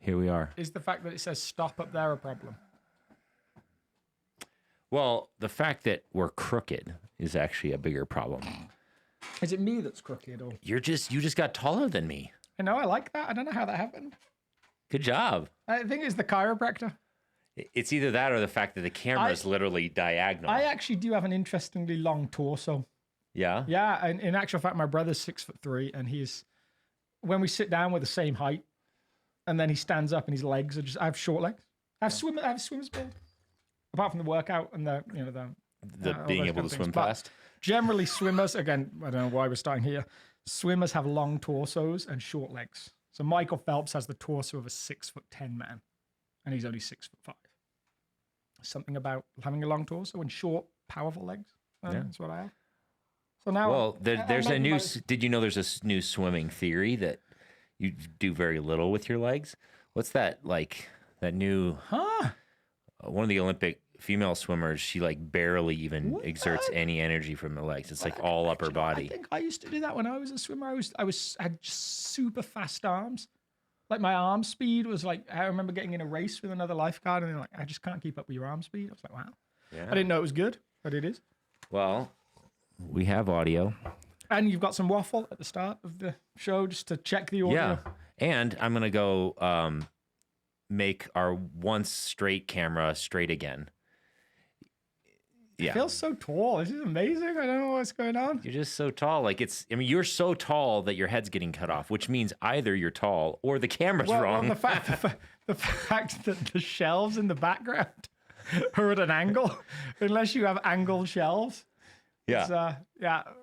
here we are. Is the fact that it says stop up there a problem? Well, the fact that we're crooked is actually a bigger problem. Is it me that's crooked or? You just got taller than me. I know, I like that. I don't know how that happened. Good job. I think it's the chiropractor. It's either that or the fact that the camera is literally diagonal. I actually do have an interestingly long torso. Yeah? Yeah, and in actual fact, my brother's 6'3", and when we sit down, we're the same height, and then he stands up and his legs are I have short legs. I have swimmer's build. Apart from the workout and the being able to swim fast. Generally, swimmers, again, I don't know why we're starting here. Swimmers have long torsos and short legs. So Michael Phelps has the torso of a 6'10" man, and he's only 6'5". Something about having a long torso and short, powerful legs. That's what I have. So now, well, there's a new. Did you know there's a new swimming theory that you do very little with your legs? What's that like? That new? One of the Olympic female swimmers, she like barely even exerts any energy from her legs. It's like all upper body. I think I used to do that when I was a swimmer. I had just super fast arms. Like my arm speed was like, I remember getting in a race with another lifeguard and they're like, I just can't keep up with your arm speed. I was like, wow. Yeah. I didn't know it was good, but it is. Well, we have audio. And you've got some waffle at the start of the show just to check the audio. Yeah. And I'm going to go make our once straight camera straight again. Yeah. I feel so tall. This is amazing. I don't know what's going on. You're just so tall. Like you're so tall that your head's getting cut off, which means either you're tall or the camera's wrong. Well, the fact that the shelves in the background are at an angle, unless you have angled shelves. Yeah.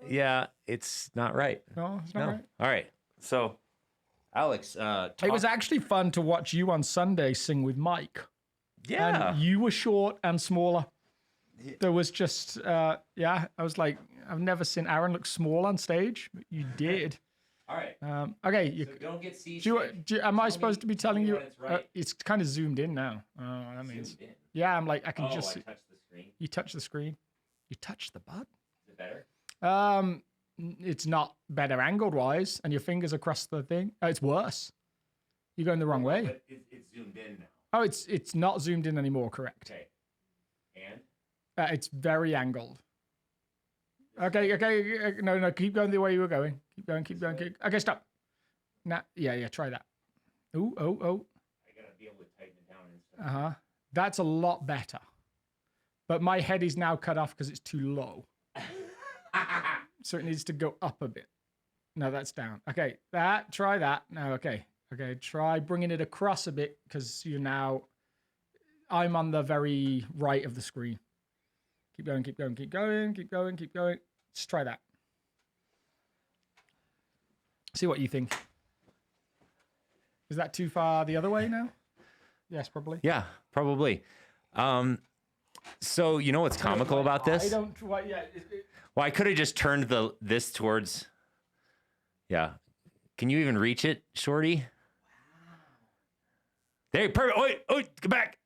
Yeah, it's not right. No, it's not right. All right. So, Alex, it was actually fun to watch you on Sunday sing with Mike. Yeah. And you were short and smaller. There was just, I was like, I've never seen Aaron look small on stage, but you did. All right. Okay. So don't get am I supposed to be telling you? It's, right. It's kind of zoomed in now. That means. Yeah, I'm like, I can just. I touched the screen. You touch the screen. You touch the bud. Is it better? It's not better angled wise, and your fingers across the thing. It's worse. You're going the wrong way. But it's zoomed in now. Oh, it's not zoomed in anymore. Correct. Okay. And. It's very angled. Okay. No, keep going the way you were going. Keep going. Okay, stop. Nah, yeah, try that. Oh. I gotta be able to tighten it down and stuff. That's a lot better. But my head is now cut off because it's too low. So it needs to go up a bit. No, that's down. Okay, try that. No, okay, try bringing it across a bit because I'm on the very right of the screen. Keep going. Just try that. See what you think. Is that too far the other way now? Yes, probably. Yeah, probably. So you know what's comical about this? Well, I could have just turned this towards. Yeah. Can you even reach it, Shorty? Wow. There, perfect. Oh, come back.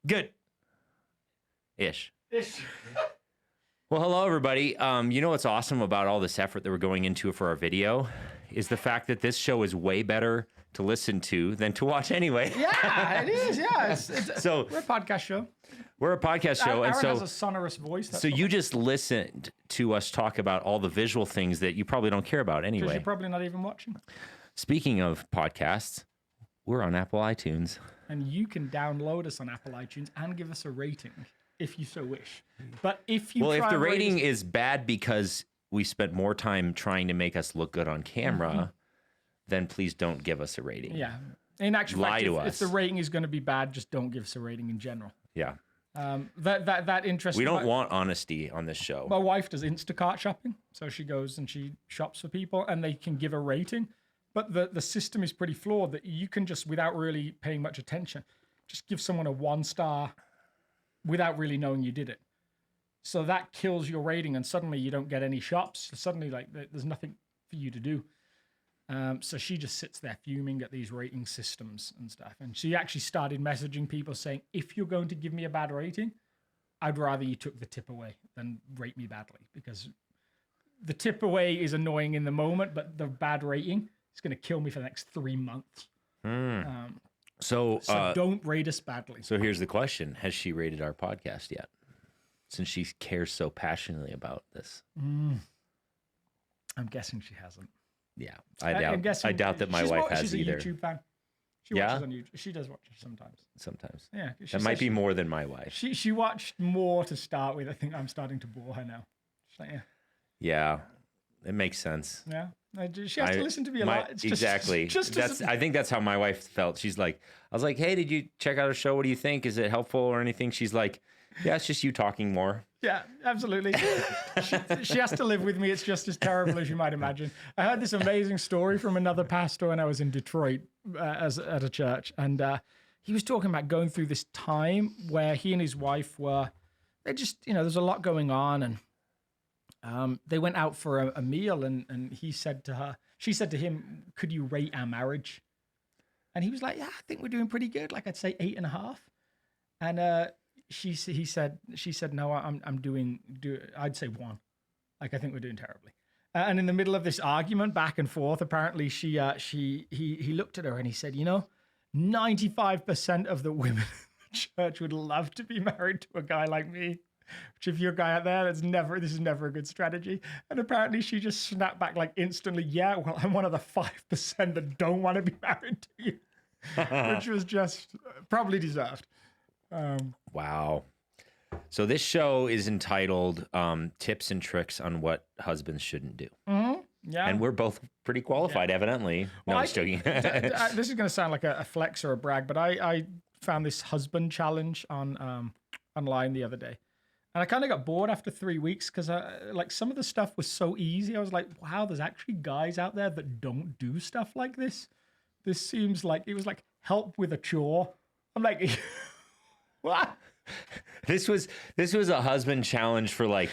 Good. Ish. Well, hello, everybody. You know what's awesome about all this effort that we're going into for our video is the fact that this show is way better to listen to than to watch anyway. Yeah, it is. Yeah, so we're a podcast show. We're a podcast show, Aaron has a sonorous voice. So you just listened to us talk about all the visual things that you probably don't care about anyway. Because you're probably not even watching. Speaking of podcasts, we're on Apple iTunes. And you can download us on Apple iTunes and give us a rating if you so wish. But if the rating is bad because we spent more time trying to make us look good on camera, then please don't give us a rating. Yeah. In actual fact, if the rating is going to be bad, just don't give us a rating in general. Yeah. That interesting. We don't want honesty on this show. My wife does Instacart shopping, so she goes and she shops for people, and they can give a rating. But the system is pretty flawed that you can just, without really paying much attention, just give someone a 1-star without really knowing you did it. So that kills your rating, and suddenly you don't get any shops. Suddenly, like, there's nothing for you to do. So she just sits there fuming at these rating systems and stuff. And she actually started messaging people saying, if you're going to give me a bad rating, I'd rather you took the tip away than rate me badly, because the tip away is annoying in the moment, but the bad rating is going to kill me for the next 3 months. So, So don't rate us badly. so here's the question: has she rated our podcast yet? Since she cares so passionately about this. I'm guessing she hasn't. Yeah, I'm guessing I doubt that my wife has she's either. She's a YouTube fan. She Yeah? watches on YouTube. She does watch it sometimes. Sometimes. Yeah. That might be more than my wife. She watched more to start with. I think I'm starting to bore her now. She's like, yeah. Yeah, it makes sense. Yeah. She has to listen to me a lot. It's exactly. I think that's how my wife felt. She's like, I was like, hey, did you check out our show? What do you think? Is it helpful or anything? She's like, yeah, it's just you talking more. Yeah, absolutely. she has to live with me. It's just as terrible as you might imagine. I heard this amazing story from another pastor when I was in Detroit at a church. And he was talking about going through this time where he and his wife they just, there's a lot going on. And they went out for a meal and she said to him, could you rate our marriage? And he was like, yeah, I think we're doing pretty good. Like I'd say 8.5. And she said, no, I'd say 1. Like, I think we're doing terribly. And in the middle of this argument back and forth, apparently he looked at her and he said, 95% of the women in the church would love to be married to a guy like me. Which if you're a guy out there, this is never a good strategy. And apparently she just snapped back like instantly. Yeah, well, I'm one of the 5% that don't want to be married to you, which was just probably deserved. Wow. So this show is entitled Tips and Tricks on What Husbands Shouldn't Do. Mm-hmm. Yeah. And we're both pretty qualified, evidently. No, I'm just joking. This is going to sound like a flex or a brag, but I found this husband challenge on online the other day. And I kind of got bored after 3 weeks because like some of the stuff was so easy. I was like, wow, there's actually guys out there that don't do stuff like this. This seems like it was like help with a chore. I'm like, what? This was a husband challenge for like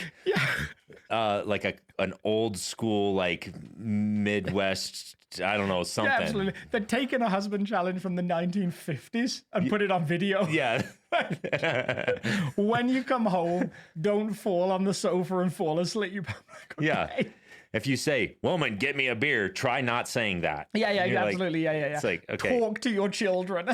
an old school like Midwest, I don't know, something. Yeah, absolutely. They'd taken a husband challenge from the 1950s and put it on video. Yeah. When you come home, don't fall on the sofa and fall asleep. Like, okay. Yeah. If you say, woman, get me a beer, try not saying that. Yeah, absolutely. Like, it's like, okay. Talk to your children.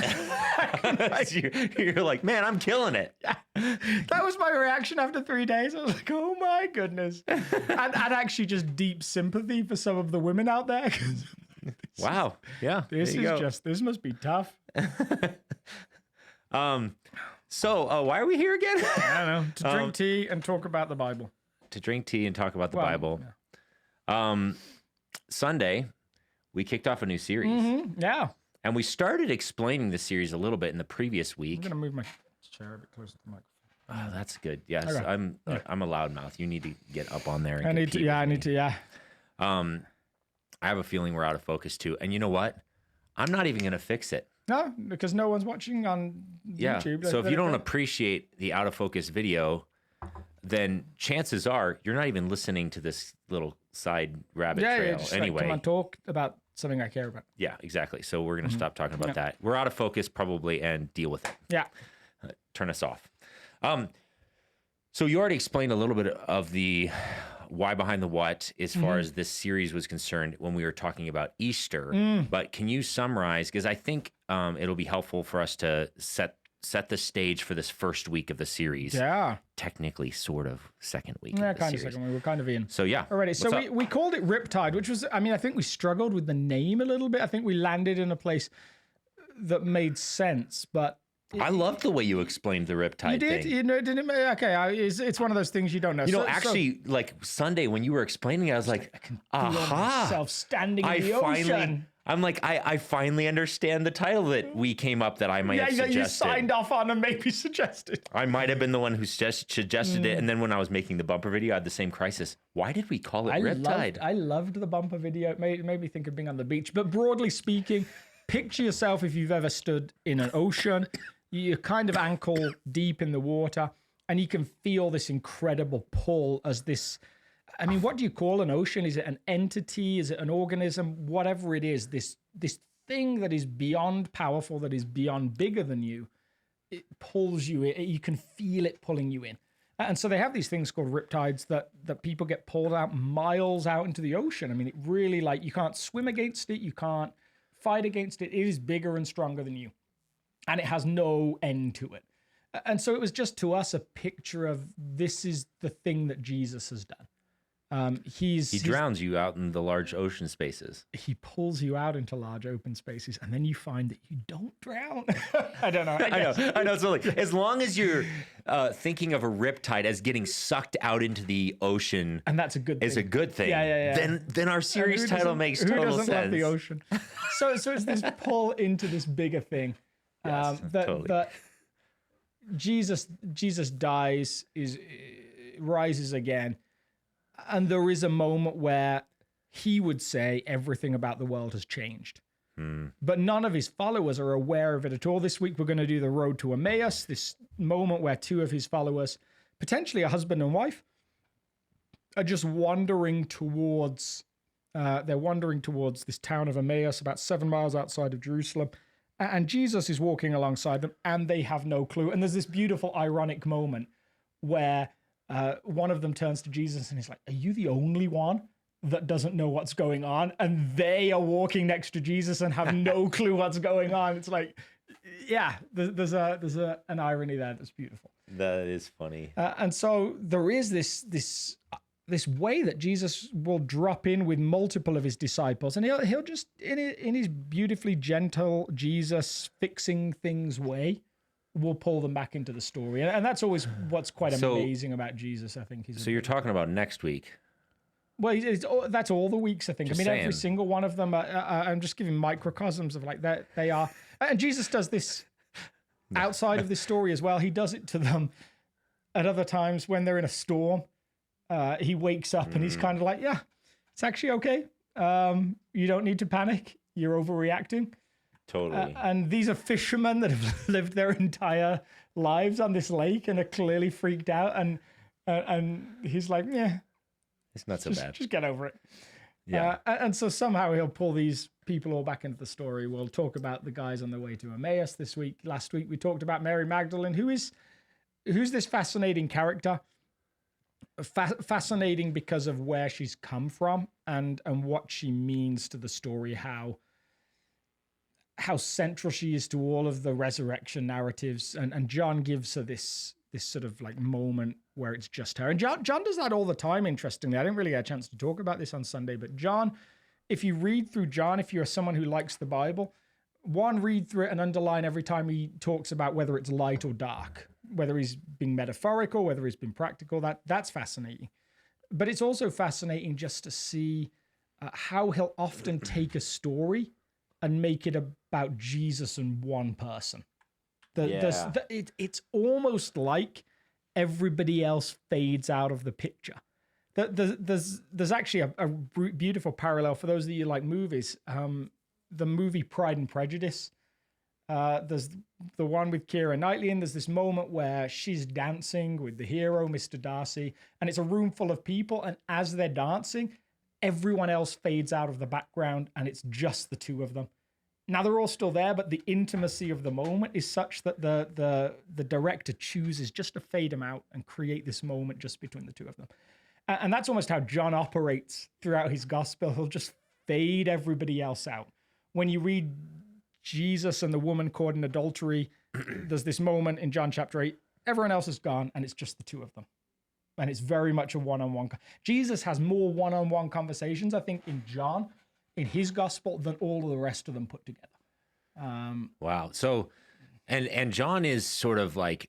You're like, man, I'm killing it. Yeah. That was my reaction after 3 days. I was like, oh my goodness. And actually just deep sympathy for some of the women out there. Wow. Yeah. This must be tough. So why are we here again? I don't know. To drink tea and talk about the Bible. To drink tea and talk about the Bible. Yeah. Sunday, we kicked off a new series. Mm-hmm. Yeah. And we started explaining the series a little bit in the previous week. I'm going to move my chair a bit closer to the microphone. Oh, that's good. Yes. Okay. I'm a loudmouth. You need to get up on there. And I need to. I have a feeling we're out of focus too. And you know what? I'm not even going to fix it. No, because no one's watching on YouTube. So if you don't appreciate the out of focus video, then chances are you're not even listening to this little side rabbit trail just anyway. Like, come on, talk about something I care about. Yeah, exactly. So we're going to stop talking about that. We're out of focus probably and deal with it. Yeah. Turn us off. So you already explained a little bit of the why behind the what as far as this series was concerned when we were talking about Easter. But can you summarize? Because I think it'll be helpful for us to set the stage for this first week of the series. Yeah. Technically, sort of second week. Yeah, of the kind of series. second week. We're kind of in. So yeah. Already. So we called it Riptide, which was, I think we struggled with the name a little bit. I think we landed in a place that made sense, but I loved the way you explained the Riptide you did? thing. You know, didn't it? Okay, it's one of those things you don't know. Actually, like Sunday when you were explaining it, I was like, aha. Myself standing in the ocean. I'm like, I finally understand the title that we came up that I might have suggested. You signed off on and maybe suggested. I might have been the one who suggested it. And then when I was making the bumper video, I had the same crisis. Why did we call it Riptide? I loved the bumper video. It made me think of being on the beach. But broadly speaking, picture yourself if you've ever stood in an ocean. You're kind of ankle deep in the water, and you can feel this incredible pull as this. I mean, what do you call an ocean? Is it an entity? Is it an organism? Whatever it is, this thing that is beyond powerful, that is beyond bigger than you, it pulls you in. You can feel it pulling you in. And so they have these things called riptides that people get pulled out miles out into the ocean. I mean, it really, like, you can't swim against it. You can't fight against it. It is bigger and stronger than you. and it has no end to it. And so it was just to us a picture of this is the thing that Jesus has done. He drowns you out in the large ocean spaces. He pulls you out into large open spaces, and then you find that you don't drown. I don't know. I know. So like, as long as you're thinking of a riptide as getting sucked out into the ocean, and that's a good thing. Is a good thing. Yeah. Then our series title makes total sense. Who doesn't love the ocean? So it's this pull into this bigger thing. Yes, totally. That Jesus dies, rises again. And there is a moment where he would say everything about the world has changed. But none of his followers are aware of it at all. This week, we're going to do the road to Emmaus, this moment where two of his followers, potentially a husband and wife, are just wandering towards this town of Emmaus, about 7 miles outside of Jerusalem. And Jesus is walking alongside them, and they have no clue. And there's this beautiful, ironic moment where one of them turns to Jesus and he's like, "Are you the only one that doesn't know what's going on?" And they are walking next to Jesus and have no clue what's going on. It's like, yeah, there's an irony there that's beautiful. That is funny. And so there is this way that Jesus will drop in with multiple of his disciples, and he'll just in his beautifully gentle Jesus fixing things way, will pull them back into the story. And that's always what's quite amazing about Jesus, I think. So you're talking about next week. Well, that's all the weeks, I think. Just every saying. single one of them, I'm just giving microcosms of like that they are. And Jesus does this outside of this story as well. He does it to them at other times when they're in a storm. He wakes up and he's kind of like, yeah, it's actually okay. You don't need to panic. You're overreacting. Totally. And these are fishermen that have lived their entire lives on this lake and are clearly freaked out. And he's like, yeah, it's not so bad. Just get over it. Yeah. And so somehow he'll pull these people all back into the story. We'll talk about the guys on the way to Emmaus this week. Last week we talked about Mary Magdalene, who's this fascinating character. Fascinating because of where she's come from and what she means to the story, how central she is to all of the resurrection narratives, and John gives her this sort of like moment where it's just her. And John does that all the time, interestingly. I didn't really get a chance to talk about this on Sunday, but John, if you read through John, if you're someone who likes the Bible, read through it and underline every time he talks about whether it's light or dark, whether he's being metaphorical, whether he's been practical. That's fascinating. But it's also fascinating just to see how he'll often take a story and make it about Jesus and one person. It's almost like everybody else fades out of the picture. There's actually a beautiful parallel for those of you who like movies. The movie Pride and Prejudice. There's the one with Keira Knightley, and there's this moment where she's dancing with the hero, Mr. Darcy, and it's a room full of people, and as they're dancing, everyone else fades out of the background, and it's just the two of them. Now they're all still there, but the intimacy of the moment is such that the director chooses just to fade them out and create this moment just between the two of them. And that's almost how John operates throughout his gospel. He'll just fade everybody else out. When you read Jesus and the woman caught in adultery, there's this moment in John chapter 8, everyone else is gone and it's just the two of them. And it's very much a one-on-one. Jesus has more one-on-one conversations, I think, in John, in his gospel, than all of the rest of them put together. Wow. So, and John is sort of like,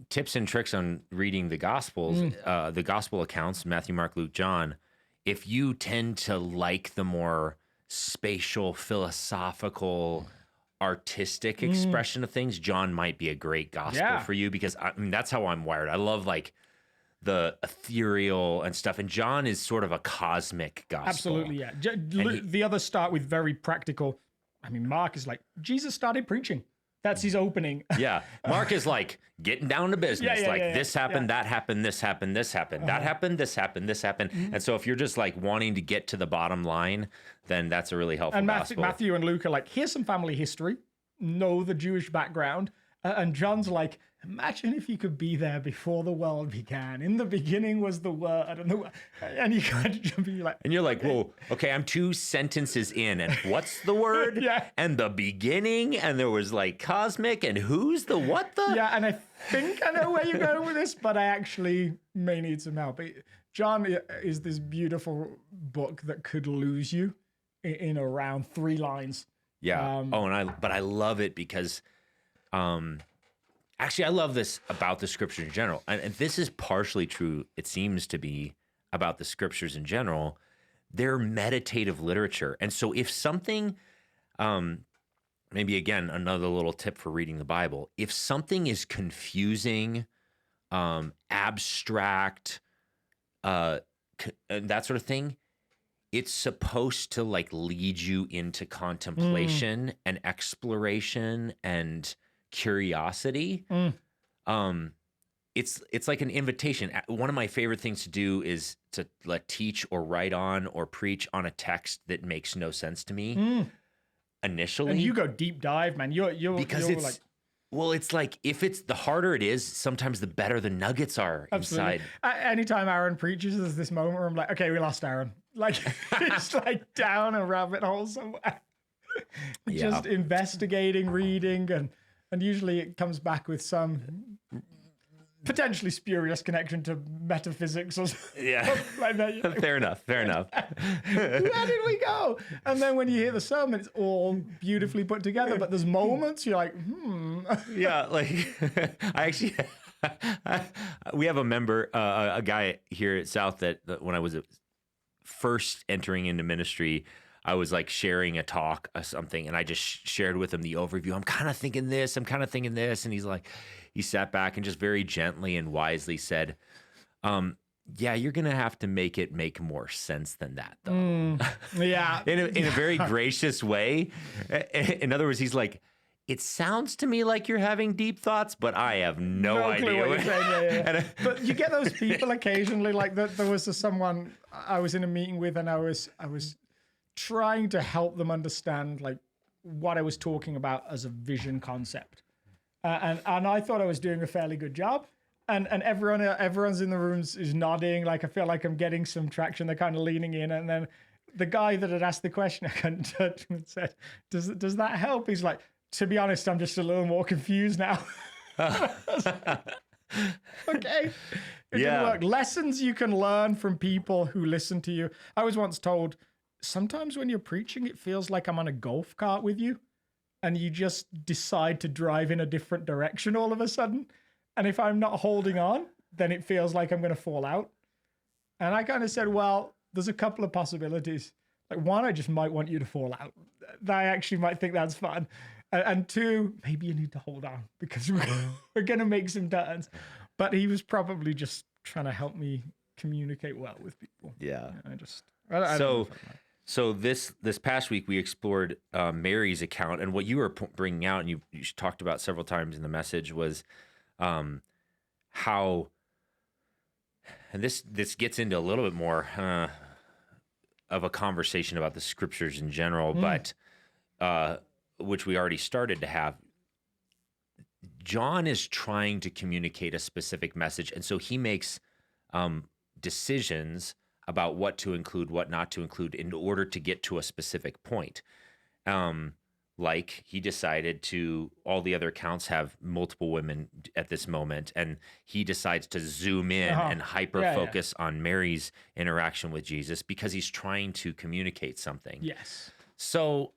tips and tricks on reading the gospels, the gospel accounts, Matthew, Mark, Luke, John. If you tend to like the more spatial, philosophical, artistic expression of things, John might be a great gospel for you, because I mean, that's how I'm wired. I love like the ethereal and stuff. And John is sort of a cosmic gospel. Absolutely, yeah. The others start with very practical. I mean, Mark is like, Jesus started preaching. That's his opening. Yeah. Mark is like getting down to business. This happened, that happened, this happened, this happened, that happened, this happened, this happened. And so if you're just like wanting to get to the bottom line, then that's a really helpful gospel. Matthew and Luke are like, here's some family history, know the Jewish background, And John's like, imagine if you could be there before the world began. In the beginning was the word, and you kind of be like, and you're like, whoa, okay, I'm 2 sentences in, and what's the word? Yeah. And the beginning, and there was like cosmic, and who's the what the? yeah, and I think I know where you're going with this, but I actually may need some help. John is this beautiful book that could lose you in around 3 lines. Yeah. But I love it because, actually, I love this about the scriptures in general. And this is partially true, it seems to be, about the scriptures in general. They're meditative literature. And so if something, maybe again, another little tip for reading the Bible, if something is confusing, abstract, and that sort of thing, it's supposed to like lead you into contemplation and exploration and curiosity. It's like an invitation. One of my favorite things to do is to teach or write on or preach on a text that makes no sense to me initially. And you go deep dive, man. You're it's like, well, it's like if it's the harder it is, sometimes the better the nuggets are inside. Anytime Aaron preaches, there's this moment where I'm like, okay, we lost Aaron. Like it's like down a rabbit hole somewhere. Just investigating, reading, and usually it comes back with some potentially spurious connection to metaphysics or something like that. Fair enough. Where did we go? And then when you hear the sermon, it's all beautifully put together. But there's moments you're like, Yeah, like I actually, we have a member, a guy here at South that when I was first entering into ministry, I was like sharing a talk or something, and I just shared with him the overview. I'm kind of thinking this, and he's like, he sat back and just very gently and wisely said, yeah, you're going to have to make it make more sense than that, though. Yeah. in a very gracious way. In other words, he's like, it sounds to me like you're having deep thoughts, but I have no idea. What you're saying. But you get those people occasionally, like there was someone I was in a meeting with, and I was trying to help them understand like what I was talking about as a vision concept. And I thought I was doing a fairly good job. And everyone's in the rooms is nodding. Like I feel like I'm getting some traction. They're kind of leaning in. And then the guy that had asked the question, I couldn't touch him and said, does that help? He's like, to be honest, I'm just a little more confused now. Okay. It didn't work. Lessons you can learn from people who listen to you. I was once told, sometimes when you're preaching, it feels like I'm on a golf cart with you. And you just decide to drive in a different direction all of a sudden. And if I'm not holding on, then it feels like I'm going to fall out. And I kind of said, well, there's a couple of possibilities. Like one, I just might want you to fall out. I actually might think that's fun. And 2, maybe you need to hold on because we're going to make some turns. But he was probably just trying to help me communicate well with people. Yeah. I So this past week we explored Mary's account, and what you were bringing out, and you talked about several times in the message was how, and this gets into a little bit more of a conversation about the scriptures in general, but which we already started to have. John is trying to communicate a specific message, and so he makes decisions about what to include, what not to include in order to get to a specific point. Like he decided to, all the other accounts have multiple women at this moment, and he decides to zoom in and hyper-focus on Mary's interaction with Jesus because he's trying to communicate something. Yes. So,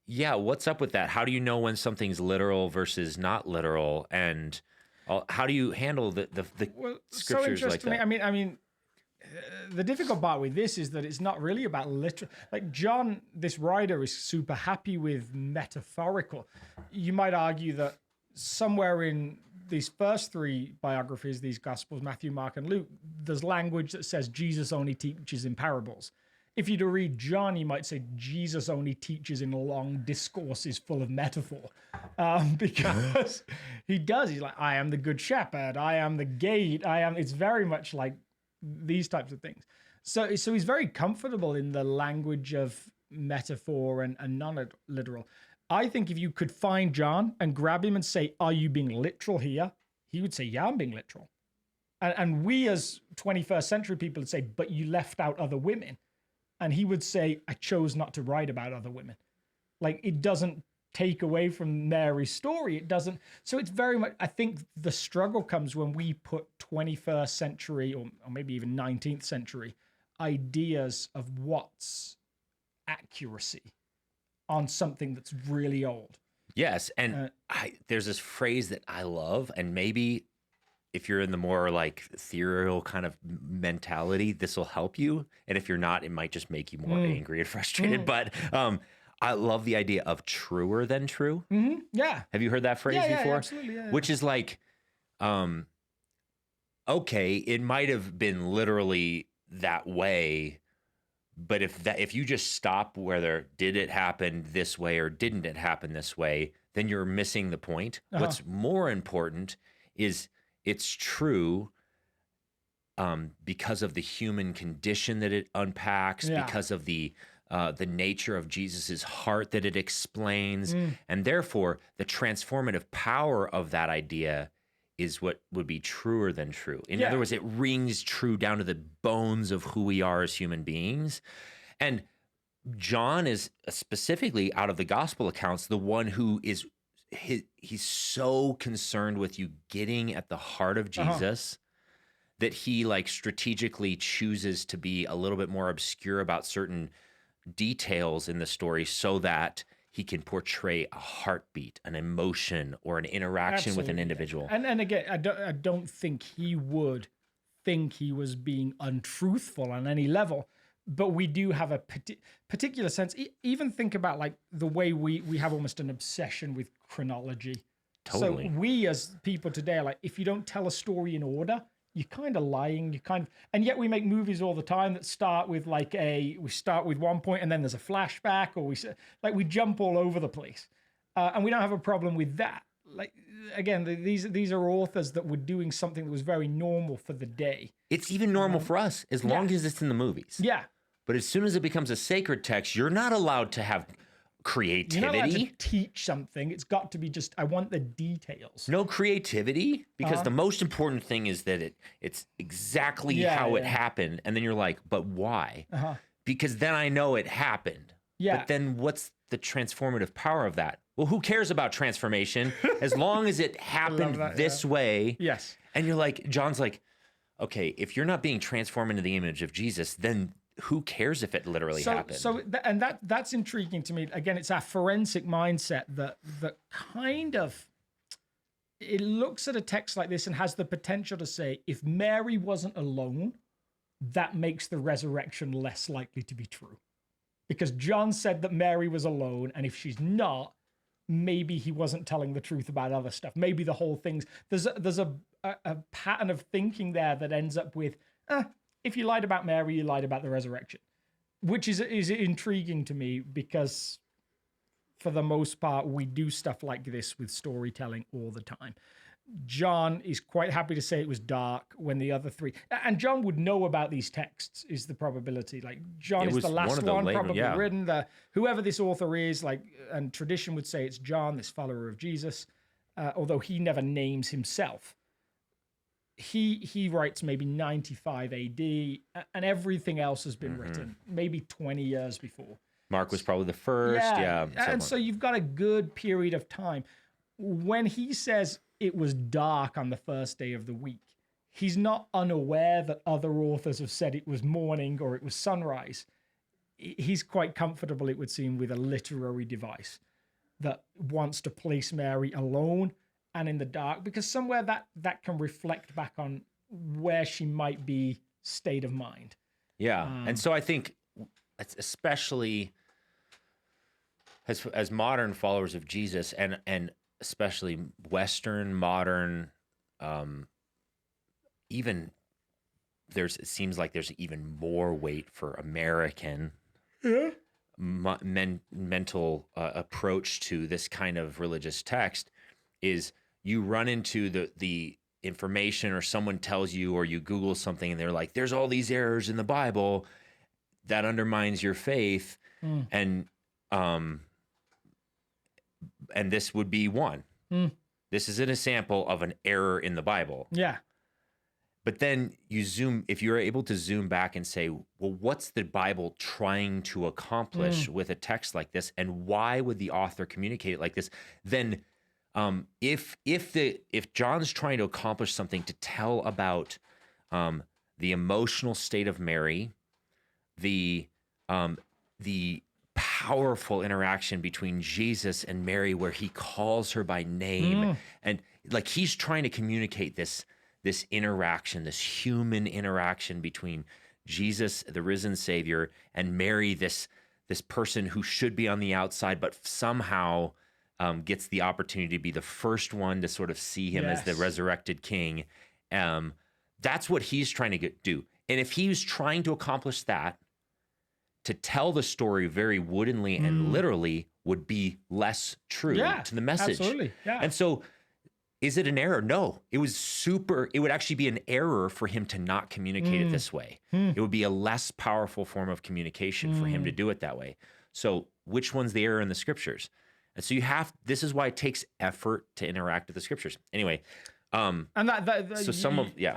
what's up with that? How do you know when something's literal versus not literal? And how do you handle the scriptures like that? I mean, the difficult part with this is that it's not really about literal. Like John, this writer, is super happy with metaphorical. You might argue that somewhere in these first 3 biographies, these Gospels, Matthew, Mark, and Luke, there's language that says Jesus only teaches in parables. If you to read John, you might say Jesus only teaches in long discourses full of metaphor, because he does. He's like, I am the good shepherd. I am the gate. It's very much like these types of things. So he's very comfortable in the language of metaphor and non-literal. I think if you could find John and grab him and say, are you being literal here? He would say, yeah, I'm being literal. And we as 21st century people would say, but you left out other women. And he would say, I chose not to write about other women. Like, it doesn't take away from Mary's story. It doesn't. So it's very much, I think the struggle comes when we put 21st century or maybe even 19th century ideas of what's accuracy on something that's really old. Yes. And there's this phrase that I love, and maybe if you're in the more like ethereal kind of mentality, this will help you. And if you're not, it might just make you more angry and frustrated. But I love the idea of truer than true. Mm-hmm. Yeah. Have you heard that phrase before? Yeah, absolutely. Yeah. Which is like, okay, it might have been literally that way, but if you just stop whether did it happen this way or didn't it happen this way, then you're missing the point. What's more important is it's true because of the human condition that it unpacks, because of the nature of Jesus's heart that it explains, and therefore the transformative power of that idea is what would be truer than true. In other words, it rings true down to the bones of who we are as human beings. And John is specifically, out of the gospel accounts, the one who is he's so concerned with you getting at the heart of Jesus that he like strategically chooses to be a little bit more obscure about certain details in the story so that he can portray a heartbeat, an emotion, or an interaction with an individual. And again, I don't think he would think he was being untruthful on any level, but we do have a particular sense. Even think about like the way we have almost an obsession with chronology. Totally. So we as people today are like, if you don't tell a story in order, you're kind of lying. And yet we make movies all the time that start with we start with one point and then there's a flashback, or we jump all over the place, and we don't have a problem with that. Like, again, these are authors that were doing something that was very normal for the day. It's even normal for us as long as it's in the movies. Yeah. But as soon as it becomes a sacred text, you're not allowed to have creativity. You're not allowed to teach something. It's got to be just, I want the details. No creativity, because the most important thing is that it's exactly how it happened. And then you're like, but why? Because then I know it happened. Yeah. But then what's the transformative power of that? Well, who cares about transformation as long as it happened this way? Yes. And you're like, John's like, okay, if you're not being transformed into the image of Jesus, then who cares if it literally happened? That's intriguing to me. Again, it's our forensic mindset that kind of, it looks at a text like this and has the potential to say, if Mary wasn't alone, that makes the resurrection less likely to be true. Because John said that Mary was alone, and if she's not, maybe he wasn't telling the truth about other stuff. Maybe the whole thing's, there's a pattern of thinking there that ends up with, if you lied about Mary, you lied about the resurrection, which is intriguing to me, because for the most part, we do stuff like this with storytelling all the time. John is quite happy to say it was dark when the other three, and John would know about these texts, is the probability. Like, John is the last one probably written. Whoever this author is, like, and tradition would say it's John, this follower of Jesus, although he never names himself. He writes maybe 95 AD, and everything else has been written maybe 20 years before. Mark was probably the first. And so you've got a good period of time. When he says it was dark on the first day of the week, he's not unaware that other authors have said it was morning or it was sunrise. He's quite comfortable, it would seem, with a literary device that wants to place Mary alone and in the dark, because somewhere that can reflect back on where she might be state of mind. Yeah. And so I think, especially as modern followers of Jesus, and especially Western, modern, even it seems like there's even more weight for American mental approach to this kind of religious text, is you run into the information, or someone tells you, or you Google something and they're like, there's all these errors in the Bible that undermines your faith. And and this would be one. This is an example of an error in the Bible. Yeah. But then if you're able to zoom back and say, well, what's the Bible trying to accomplish with a text like this? And why would the author communicate it like this? Then if John's trying to accomplish something to tell about the emotional state of Mary, the powerful interaction between Jesus and Mary where he calls her by name, and like he's trying to communicate this interaction, this human interaction between Jesus, the risen Savior, and Mary, this person who should be on the outside, but somehow gets the opportunity to be the first one to sort of see him as the resurrected King. That's what he's trying to do. And if he was trying to accomplish that, to tell the story very woodenly and literally would be less true to the message. Absolutely. Yeah. And so, is it an error? No, it would actually be an error for him to not communicate it this way. It would be a less powerful form of communication for him to do it that way. So which one's the error in the scriptures? And so this is why it takes effort to interact with the scriptures. Anyway. And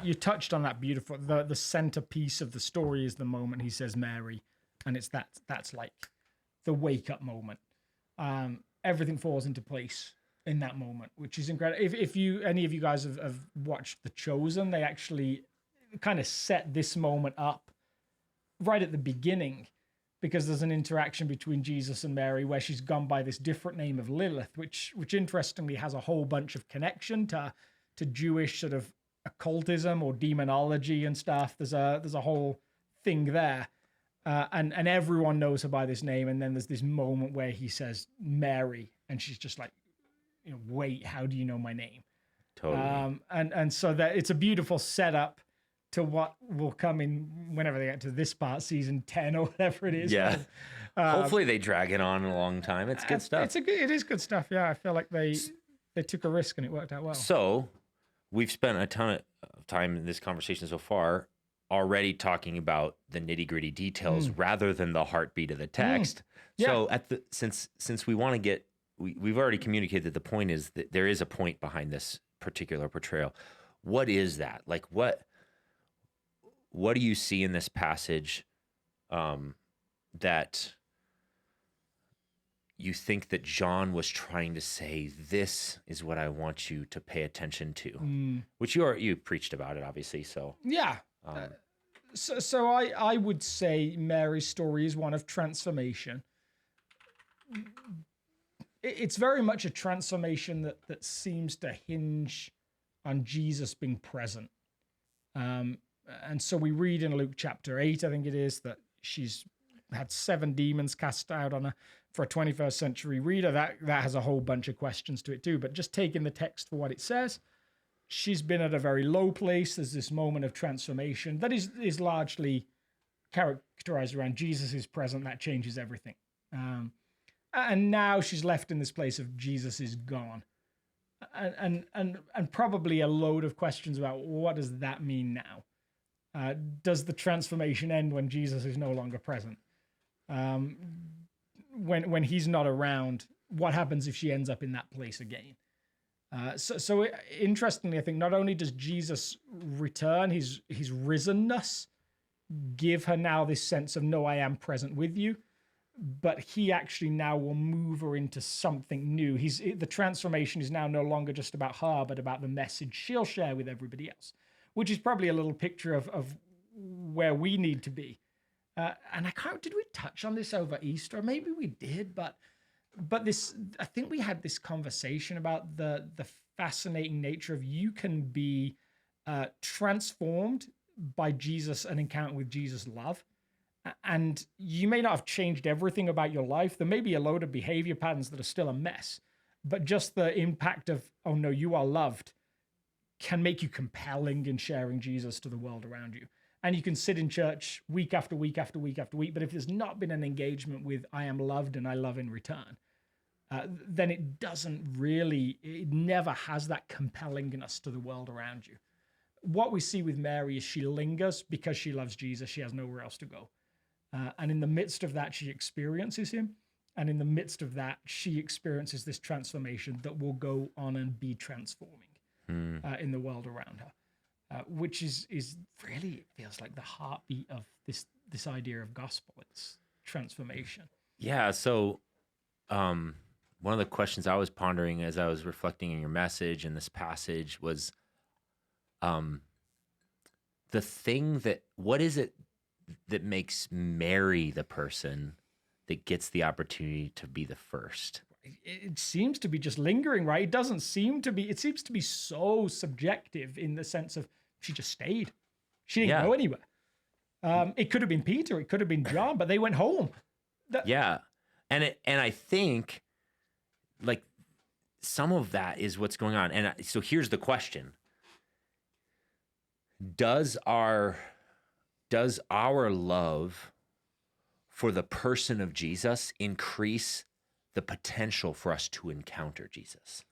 you touched on that beautiful, the centerpiece of the story is the moment he says Mary, and it's that's like the wake up moment. Everything falls into place in that moment, which is incredible. If any of you guys have watched The Chosen, they actually kind of set this moment up right at the beginning, because there's an interaction between Jesus and Mary where she's gone by this different name of Lilith, which interestingly has a whole bunch of connection to Jewish sort of occultism or demonology and stuff. There's a whole thing there. And everyone knows her by this name. And then there's this moment where he says Mary, and she's just like, wait, how do you know my name? Totally. And so that it's a beautiful setup to what will come in whenever they get to this part, season 10 or whatever it is. Yeah. Hopefully they drag it on a long time. It's good stuff. It is good stuff. Yeah. I feel like they took a risk and it worked out well. So we've spent a ton of time in this conversation so far already talking about the nitty-gritty details rather than the heartbeat of the text. Yeah. So since we want to get, we've already communicated that the point is that there is a point behind this particular portrayal. What is that? Like what do you see in this passage that you think that John was trying to say, this is what I want you to pay attention to, which you preached about it, obviously. So yeah. So I would say Mary's story is one of transformation. It's very much a transformation that seems to hinge on Jesus being present. And so we read in Luke chapter 8, I think it is, that she's had 7 demons cast out on her. For a 21st century reader, that has a whole bunch of questions to it too. But just taking the text for what it says, she's been at a very low place. There's this moment of transformation that is largely characterized around Jesus is present. That changes everything. And now she's left in this place of Jesus is gone. And probably a load of questions about what does that mean now? Does the transformation end when Jesus is no longer present? When he's not around, what happens if she ends up in that place again? So interestingly, I think not only does Jesus return, his risenness give her now this sense of, no, I am present with you, but he actually now will move her into something new. The transformation is now no longer just about her, but about the message she'll share with everybody else, which is probably a little picture of where we need to be. And did we touch on this over Easter? Maybe we did, but this, I think we had this conversation about the fascinating nature of you can be transformed by Jesus, an encounter with Jesus' love. And you may not have changed everything about your life. There may be a load of behavior patterns that are still a mess, but just the impact of, oh no, you are loved, can make you compelling in sharing Jesus to the world around you. And you can sit in church week after week after week after week, but if there's not been an engagement with I am loved and I love in return, then it never has that compellingness to the world around you. What we see with Mary is she lingers because she loves Jesus. She has nowhere else to go. And in the midst of that, she experiences him. And in the midst of that, she experiences this transformation that will go on and be transforming in the world around her, which is really, it feels like the heartbeat of this idea of gospel. It's transformation. Yeah. So, one of the questions I was pondering as I was reflecting on your message and this passage was, what is it that makes Mary the person that gets the opportunity to be the first? It seems to be just lingering, right? It seems to be so subjective in the sense of she just stayed. She didn't go anywhere. It could have been Peter, it could have been John, but they went home. And I think like some of that is what's going on. And so here's the question. Does our love for the person of Jesus increase the potential for us to encounter Jesus?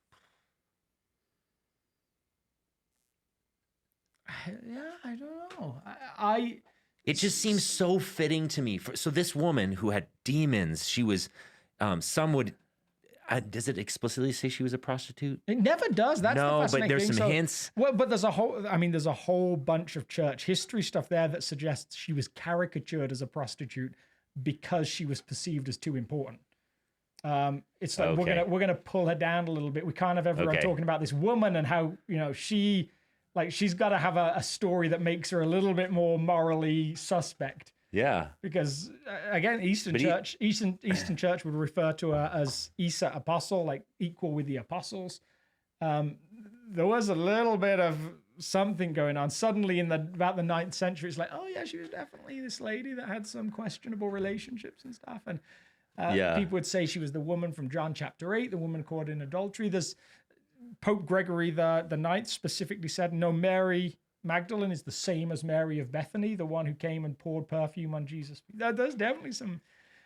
Yeah, I don't know. It just seems so fitting to me. So this woman who had demons, she was, some would, does it explicitly say she was a prostitute? It never does. That's no, the fascinating but there's thing. some hints. Well, but there's a whole bunch of church history stuff there that suggests she was caricatured as a prostitute because she was perceived as too important. It's like we're gonna pull her down a little bit. We can't have everyone talking about this woman and how she's got to have a story that makes her a little bit more morally suspect. Yeah, because again, Eastern Church would refer to her as Isa Apostle, like equal with the apostles. There was a little bit of something going on. Suddenly, about the 9th century, it's like, oh yeah, she was definitely this lady that had some questionable relationships and stuff. And people would say she was the woman from John chapter 8, the woman caught in adultery. There's Pope Gregory the Ninth specifically said, no, Mary Magdalene is the same as Mary of Bethany, the one who came and poured perfume on Jesus. There's definitely some,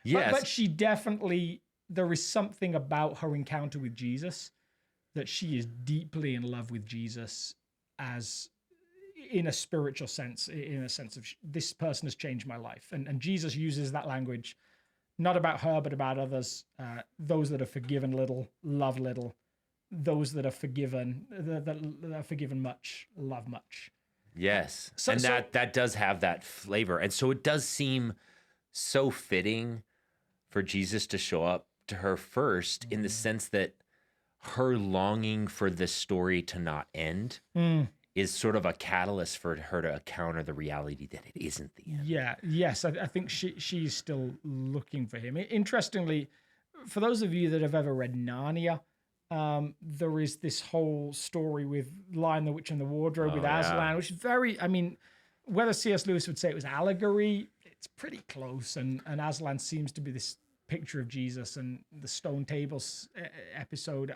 but she definitely, there is something about her encounter with Jesus that she is deeply in love with Jesus, as in a spiritual sense, in a sense of this person has changed my life. And Jesus uses that language, not about her, but about others. Those that are forgiven little, love little. Those that are forgiven, that are forgiven much, love much. Yes. That does have that flavor. And so it does seem so fitting for Jesus to show up to her first, in the sense that her longing for this story to not end is sort of a catalyst for her to encounter the reality that it isn't the end. Yeah. Yes. I think she's still looking for him. Interestingly, for those of you that have ever read Narnia, there is this whole story with Lion, the Witch, and the Wardrobe with Aslan, which is very, whether C.S. Lewis would say it was allegory, it's pretty close. And Aslan seems to be this picture of Jesus, and the Stone Tables episode.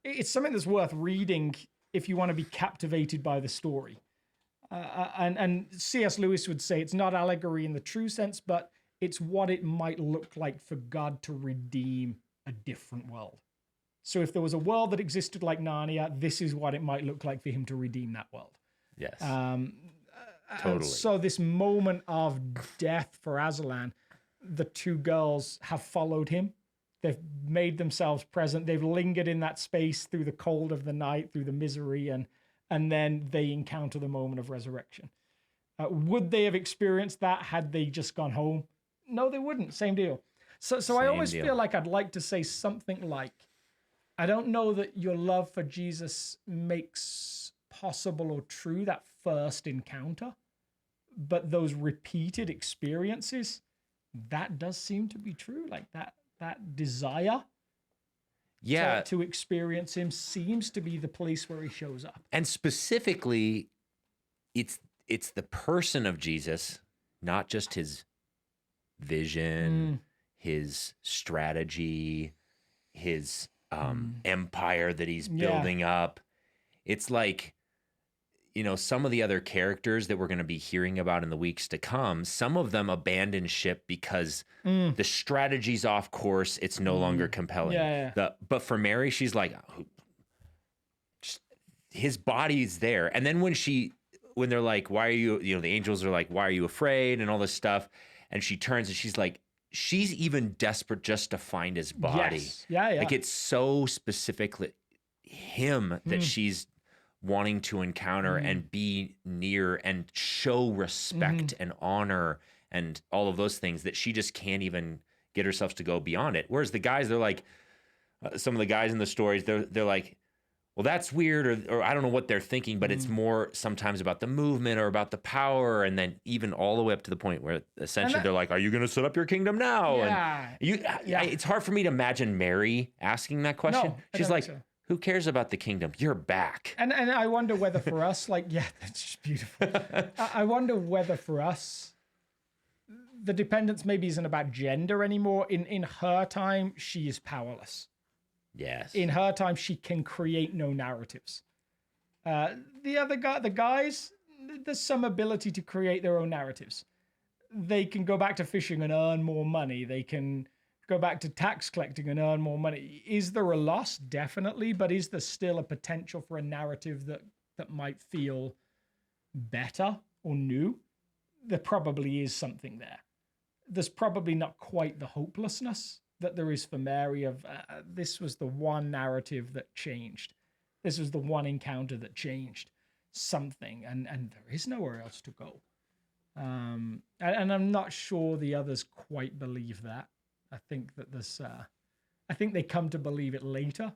It's something that's worth reading if you want to be captivated by the story. And C.S. Lewis would say it's not allegory in the true sense, but it's what it might look like for God to redeem a different world. So if there was a world that existed like Narnia, this is what it might look like for him to redeem that world. Yes. Totally. So this moment of death for Aslan, the two girls have followed him. They've made themselves present. They've lingered in that space through the cold of the night, through the misery, and then they encounter the moment of resurrection. Would they have experienced that had they just gone home? No, they wouldn't. Same deal. So I always feel like I'd like to say something like, I don't know that your love for Jesus makes possible or true that first encounter, but those repeated experiences, that does seem to be true. Like that desire to experience him seems to be the place where he shows up. And specifically, it's the person of Jesus, not just his vision, his strategy, his empire that he's building up. It's like, some of the other characters that we're going to be hearing about in the weeks to come, some of them abandon ship because the strategy's off course. It's no longer compelling. But for Mary, she's like, his body's there. And then when they're like, why are you, the angels are like, why are you afraid? And all this stuff. And she turns and she's like, she's even desperate just to find his body. Yes. Yeah. Like it's so specifically him that she's wanting to encounter and be near and show respect and honor and all of those things that she just can't even get herself to go beyond it. Whereas the guys, they're like, some of the guys in the stories, they're like, well, that's weird, or I don't know what they're thinking, but it's more sometimes about the movement or about the power, and then even all the way up to the point where essentially they're like, "Are you going to set up your kingdom now?" Yeah. And it's hard for me to imagine Mary asking that question. No, She's like, "Who cares about the kingdom? You're back." And I wonder whether for us, like, yeah, that's just beautiful. I wonder whether for us, the dependence maybe isn't about gender anymore. In her time, she is powerless. Yes. In her time, she can create no narratives. The guys, there's some ability to create their own narratives. They can go back to fishing and earn more money. They can go back to tax collecting and earn more money. Is there a loss? Definitely. But is there still a potential for a narrative that might feel better or new? There probably is something there. There's probably not quite the hopelessness that there is for Mary of this was the one narrative that changed. This was the one encounter that changed something, and there is nowhere else to go. And I'm not sure the others quite believe that. I think that I think they come to believe it later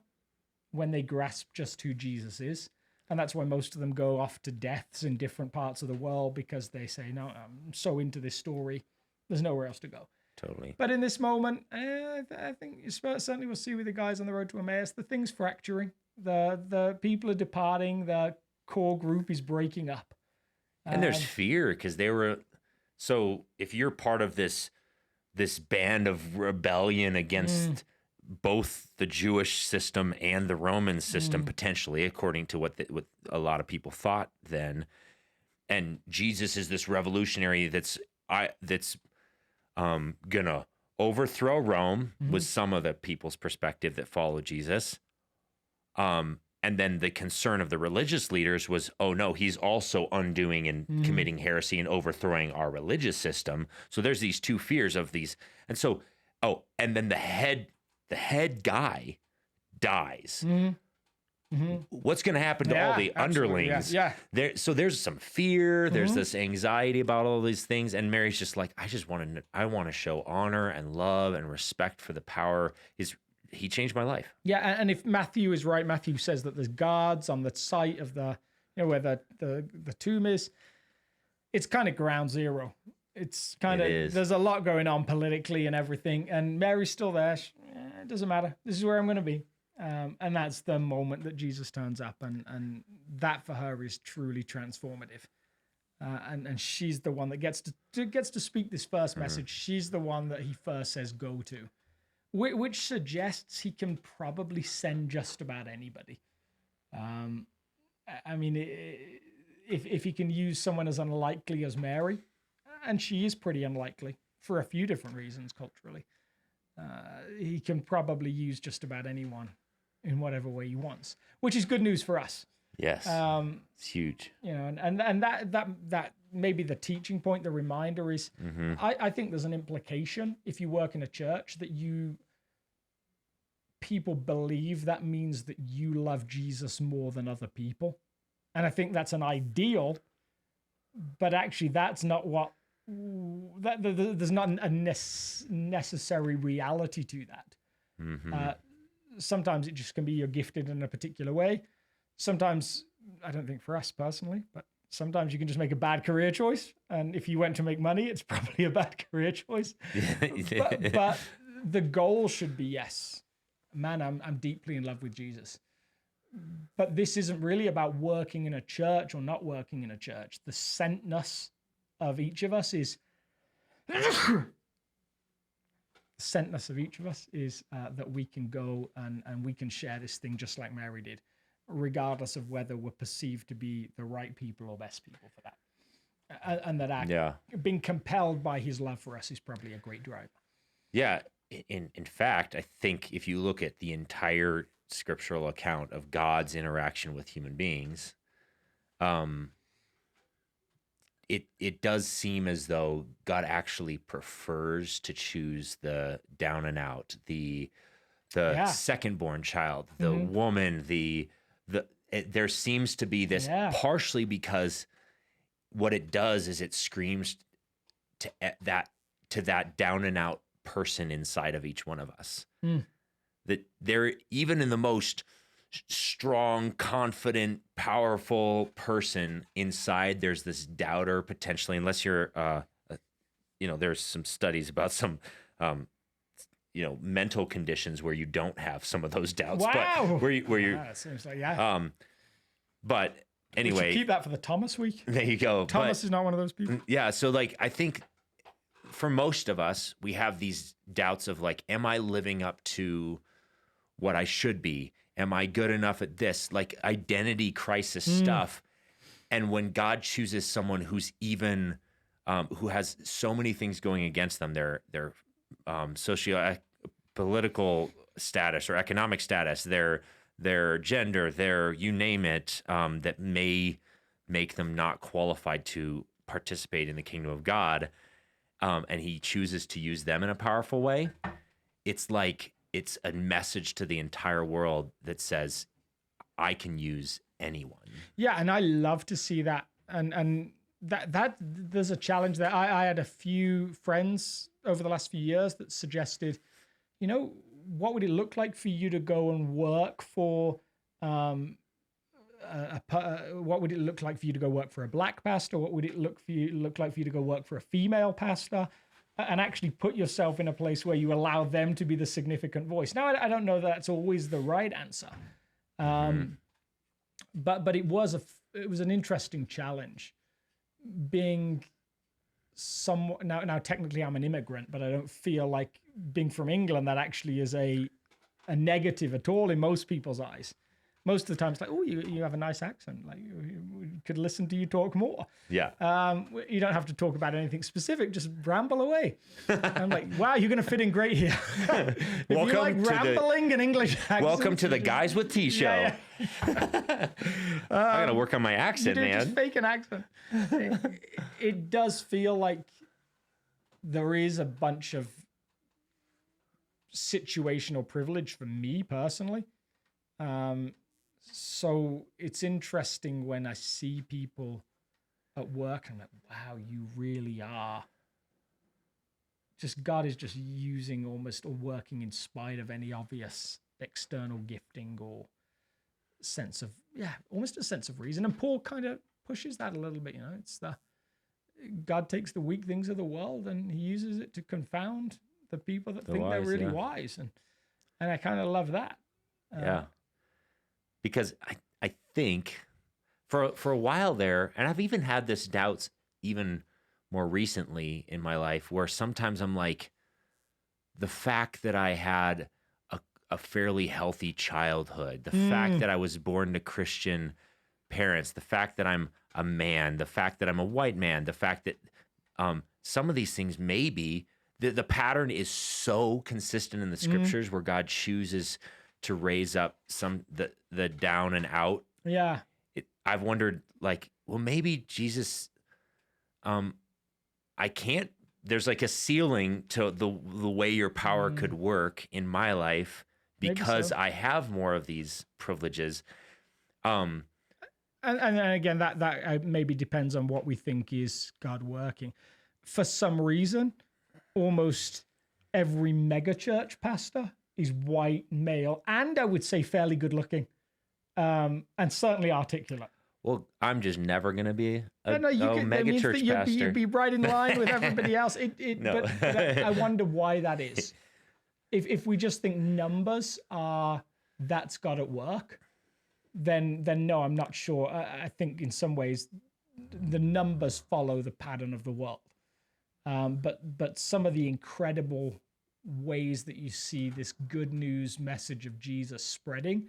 when they grasp just who Jesus is. And that's why most of them go off to deaths in different parts of the world, because they say, no, I'm so into this story, there's nowhere else to go. Totally. But in this moment, I think certainly we'll see with the guys on the road to Emmaus, the thing's fracturing. The people are departing. The core group is breaking up. And there's fear because they were. So if you're part of this band of rebellion against both the Jewish system and the Roman system, potentially, according to what a lot of people thought then, and Jesus is this revolutionary that's gonna overthrow Rome, was some of the people's perspective that followed Jesus. And then the concern of the religious leaders was, oh no, he's also undoing and committing heresy and overthrowing our religious system. So there's these two fears of these. And so, and then the head guy dies. What's going to happen to all the underlings? Yeah. So there's some fear. There's this anxiety about all these things. And Mary's just like, I want to show honor and love and respect for the power. He changed my life. Yeah, and if Matthew is right, Matthew says that there's guards on the site of where the tomb is. It's kind of ground zero. It's kind of, there's a lot going on politically and everything. And Mary's still there. It doesn't matter. This is where I'm going to be. And that's the moment that Jesus turns up, and that for her is truly transformative. And she's the one that gets to speak this first message. She's the one that he first says go to, which suggests he can probably send just about anybody. I mean, if he can use someone as unlikely as Mary, and she is pretty unlikely for a few different reasons culturally, he can probably use just about anyone in whatever way he wants, which is good news for us. Yes, it's huge. You know, and that maybe the teaching point, the reminder is, I think there's an implication if you work in a church that people believe that means that you love Jesus more than other people, and I think that's an ideal, but actually that's not what there's not a necessary reality to that. Sometimes it just can be you're gifted in a particular way. Sometimes, I don't think for us personally, but sometimes you can just make a bad career choice. And if you went to make money, it's probably a bad career choice. but the goal should be, yes, man, I'm deeply in love with Jesus. But this isn't really about working in a church or not working in a church. The sentness of each of us is that we can go and we can share this thing just like Mary did, regardless of whether we're perceived to be the right people or best people for that. And that being compelled by his love for us is probably a great driver. Yeah. In fact, I think if you look at the entire scriptural account of God's interaction with human beings, it does seem as though God actually prefers to choose the down and out, the second born child, the woman, there seems to be this partially because what it does is it screams to that down and out person inside of each one of us. That they're even in the most strong, confident, powerful person inside, there's this doubter potentially, unless you're, there's some studies about some, mental conditions where you don't have some of those doubts. Wow. But where you it seems like, but anyway, we should keep that for the Thomas week. There you go. Thomas is not one of those people. Yeah. So like, I think for most of us, we have these doubts of like, am I living up to what I should be? Am I good enough at this? Like identity crisis stuff. And when God chooses someone who's even, who has so many things going against them, their socio-political status or economic status, their gender, their you name it, that may make them not qualified to participate in the kingdom of God, and he chooses to use them in a powerful way, it's like it's a message to the entire world that says, I can use anyone. Yeah, and I love to see that. And that there's a challenge there. I had a few friends over the last few years that suggested, what would it look like for you to go and work for what would it look like for you to go work for a black pastor? What would it look like for you to go work for a female pastor? And actually put yourself in a place where you allow them to be the significant voice. Now, I don't know that that's always the right answer, but it was an interesting challenge. Being now technically I'm an immigrant, but I don't feel like being from England that actually is a negative at all in most people's eyes. Most of the time it's like, oh, you have a nice accent. Like, we could listen to you talk more. Yeah. You don't have to talk about anything specific. Just ramble away. I'm like, wow, you're going to fit in great here. If you like rambling and English accents. Welcome to the Guys with Tea show. Yeah. I got to work on my accent, man. Just fake an accent. It does feel like there is a bunch of situational privilege for me personally. So it's interesting when I see people at work and I'm like, wow, you really are. God is just using almost or working in spite of any obvious external gifting or sense of, almost a sense of reason. And Paul kind of pushes that a little bit, it's God takes the weak things of the world and he uses it to confound the people that think they're really wise. And I kind of love that. Because I think for a while there, and I've even had this doubts even more recently in my life, where sometimes I'm like, the fact that I had a fairly healthy childhood, the fact that I was born to Christian parents, the fact that I'm a man, the fact that I'm a white man, the fact that some of these things maybe, the pattern is so consistent in the scriptures where God chooses to raise up the down and out. Yeah. I've wondered, like, well, maybe Jesus, there's like a ceiling to the way your power could work in my life because I have more of these privileges. And again, that maybe depends on what we think is God working. For some reason, almost every megachurch pastor is white, male, and I would say fairly good looking, and certainly articulate. Well, I'm just never going to be a megachurch pastor. You'd be right in line with everybody else. No. but I wonder why that is. If we just think numbers are that's God at work, then no, I'm not sure. I think in some ways the numbers follow the pattern of the world. But some of the incredible ways that you see this good news message of Jesus spreading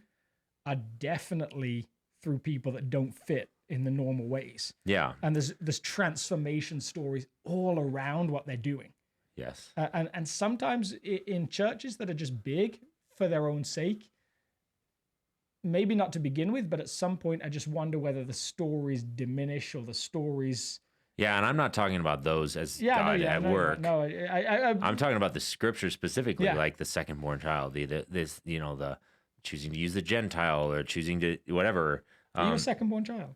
are definitely through people that don't fit in the normal ways. Yeah. And there's transformation stories all around what they're doing. Yes. And sometimes in churches that are just big for their own sake, maybe not to begin with, but at some point I just wonder whether the stories diminish or the stories Yeah, and I'm not talking about those as Yeah, God at work. No, I'm talking about the scripture specifically, Yeah. like the second-born child, the choosing to use the Gentile or choosing to whatever. are you a second-born child?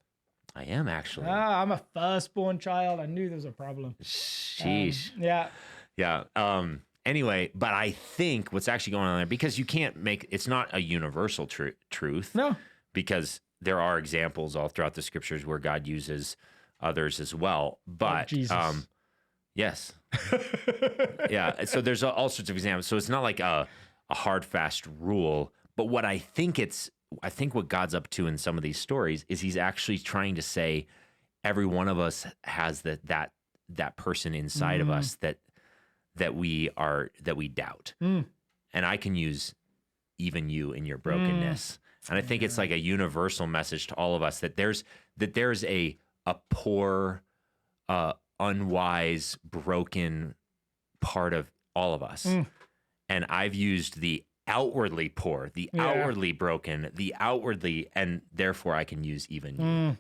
I am actually. I'm a first-born child. I knew there was a problem. Sheesh. Yeah. Yeah. Anyway, but I think what's actually going on there, because you can't make it's not a universal truth. No. Because there are examples all throughout the scriptures where God uses others as well. But Jesus. yes. Yeah. So there's all sorts of examples. So it's not like a hard, fast rule. But what I think what God's up to in some of these stories is he's actually trying to say every one of us has that person inside of us that we doubt. And I can use even you in your brokenness. And I think it's like a universal message to all of us that there's a poor, unwise, broken part of all of us. And I've used the outwardly poor, the outwardly broken, the outwardly, and therefore I can use even you.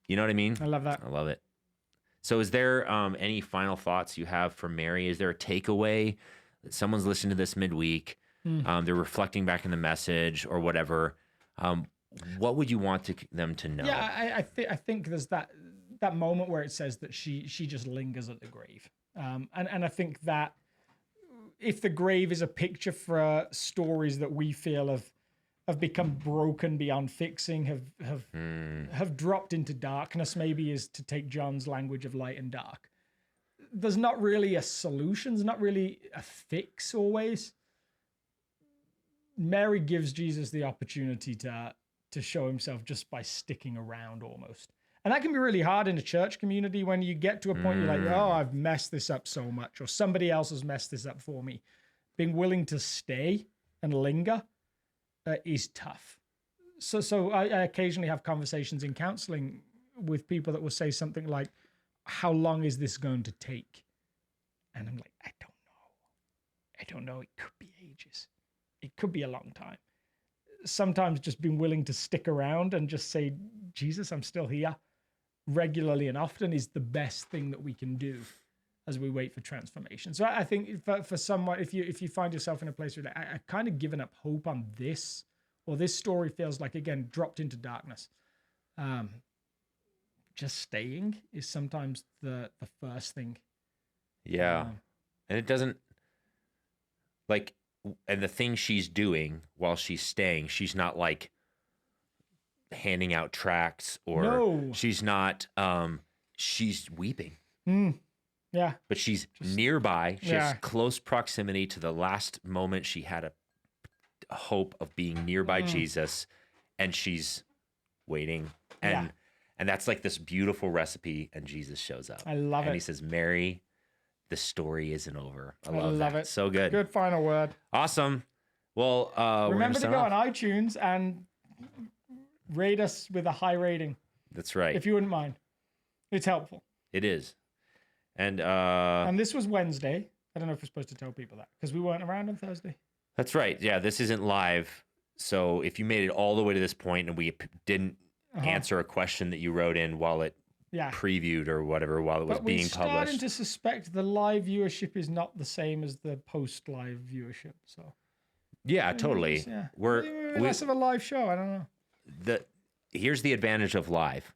You know what I mean? I love that. I love it. So is there any final thoughts you have for Mary? Is there a takeaway that someone's listening to this midweek? They're reflecting back in the message or whatever. What would you want them to know? Yeah, I think there's that moment where it says that she just lingers at the grave. And I think that if the grave is a picture for stories that we feel have become broken beyond fixing, have dropped into darkness, maybe is to take John's language of light and dark. There's not really a solution, there's not really a fix always. Mary gives Jesus the opportunity to show himself just by sticking around almost. And that can be really hard in a church community when you get to a point you're like, oh, I've messed this up so much, or somebody else has messed this up for me. Being willing to stay and linger is tough. So I occasionally have conversations in counseling with people that will say something like, how long is this going to take? And I'm like, I don't know. It could be ages. It could be a long time. Sometimes just being willing to stick around and just say, Jesus, I'm still here, regularly and often is the best thing that we can do as we wait for transformation. So I think for someone, if you find yourself in a place where I've kind of given up hope on this, or this story feels like, again, dropped into darkness, just staying is sometimes the first thing. Yeah. And it doesn't, like, and the thing she's doing while she's staying, she's not like handing out tracts or she's not, she's weeping. Yeah. But she's nearby. She has close proximity to the last moment she had a hope of being nearby Jesus, and she's waiting. And that's like this beautiful recipe, and Jesus shows up. I love it. And he says, Mary, the story isn't over. I love love that. it. So good. Good final word. Awesome. Well, remember to go on iTunes and rate us with a high rating. That's right. If you wouldn't mind. It's helpful. It is. And this was Wednesday. I don't know if we're supposed to tell people that because we weren't around on Thursday. That's right. Yeah, this isn't live. So if you made it all the way to this point and we didn't answer a question that you wrote in while it previewed or whatever, while it was being published. We're starting to suspect the live viewership is not the same as the post-live viewership. So yeah, totally. We're less of a live show. I don't know. Here's the advantage of live.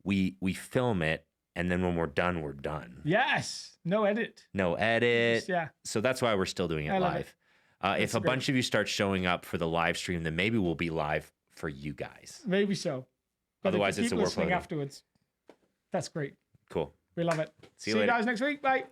We film it, and then when we're done, we're done. Yes. No edit. No edit. Yeah. So that's why we're still doing it live. If a bunch of you start showing up for the live stream, then maybe we'll be live for you guys. Maybe so. But otherwise, if you it's a keep work listening afterwards. That's great. Cool. We love it. See you later. guys next week. Bye.